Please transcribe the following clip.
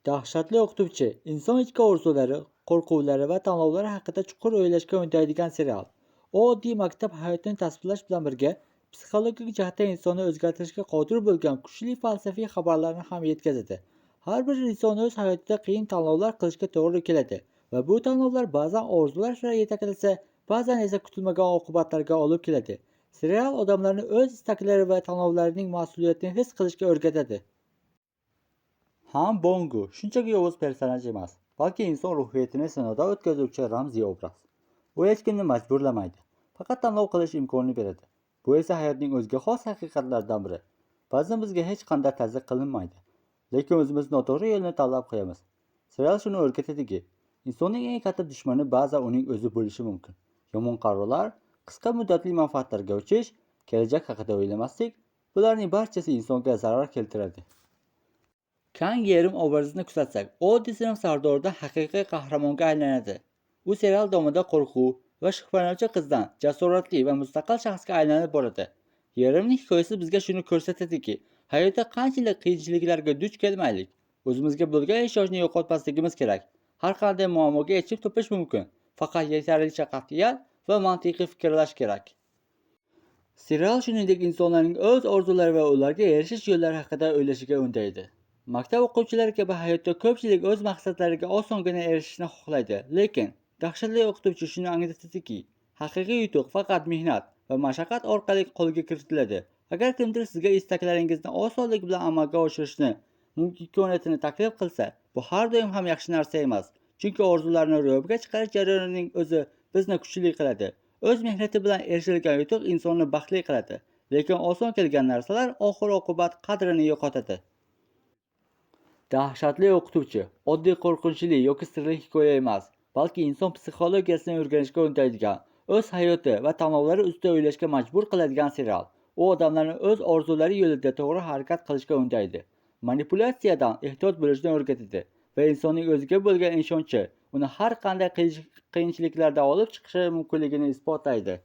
Dahshatli o'qituvchi inson ichki orzulari, qo'rquvlari va tanlovlari haqida chuqur o'ylashga undaydigan serial. U oddiy maktab hayotini tasvirlash bilan birga, psixologik jihatdan insonni o'zgartirishga qodir bo'lgan kuchli falsafiy xabarlarni ham yetkazadi. Har bir inson o'z hayotida qiyin tanlovlar qilishga to'g'ri keladi va bu tanlovlar ba'zan orzular sari yetaklasa, ba'zan esa kutilmagan oqibatlarga olib keladi. Serial odamlarni o'z istaklari va tanlovlarining mas'uliyatini his qilishga o'rgatadi. Han Bongu shunchaki yovuz personaj emas, balki inson ruhiyatini sinovdan o'tkazuvchi ramziy obraz. U hech kimni majburlamaydi, faqat tanlov qilish imkonini beradi. Bu esa hayotning o'ziga xos haqiqatlaridan biri. Ba'zan bizga hech qanday ta'zir qilinmaydi, lekin o'zimiz noto'g'ri yo'lni tanlab qo'yamiz. Serial shuni o'rgatadiki, insonning eng katta dushmani ba'zan uning o'zi bo'lishi mumkin. Yomon qarorlar, qisqa muddatli manfaatlarga uchish, kelajak haqida o'ylamaslik, bularning barchasi insonga zarar keltiradi. Kang Yerim obrazini kuzatsak, oddiy sinf sardorida haqiqiy qahramonga aylanadi. U serial davomida qo'rquv va shubhalanuvchi qizdan jasoratli va mustaqil shaxsga aylanib boradi. Yerimning hikoyasi bizga shuni ko'rsatadiki, hayotda qanchalik qiyinchiliklarga duch kelmaylik, o'zimizga bo'lgan ishonchni yo'qotmasligimiz kerak. Har qanday muammoga yechim topish mumkin, faqat yetarlicha qat'iyat va mantiqiy fikrlash kerak. Serial shuningdek insonlarning o'z orzulari va ularga erishish yo'llari haqida o'ylashiga undaydi. Maktab o'quvchilari kabi hayotda ko'pchilik o'z maqsadlariga osongina erishishni xohlaydi, lekin dahshatli o'qituvchi shuni anglatadiki, haqiqiy yutuq faqat mehnat va mashaqqat orqali qo'lga kiritiladi. Agar kimdir sizga istaklaringizni osonlik bilan amalga oshirishni imkoniyatini taklif qilsa, bu har doim ham yaxshi narsa emas, chunki orzularni ro'yobga chiqarish jarayonining o'zi bizni kuchli qiladi. O'z mehnati bilan erishilgan yutuq insonni baxtli qiladi, lekin oson kelgan narsalar oxir-oqibat qadrini yo'qotadi. Dahshatli o'qituvchi oddiy qo'rqinchli yoki sirli hikoya emas, balki inson psixologiyasini o'rganishga undaydigan, o'z hayoti va tanlovlari ustida o'ylashga majbur qiladigan serial. U odamlarni o'z orzulari yo'lida to'g'ri harakat qilishga undaydi, manipulyatsiyadan ehtiyot bo'lishni o'rgatadi va insonning o'ziga bo'lgan ishonchi uni har qanday qiyinchiliklardan olib chiqishi mumkinligini isbotlaydi.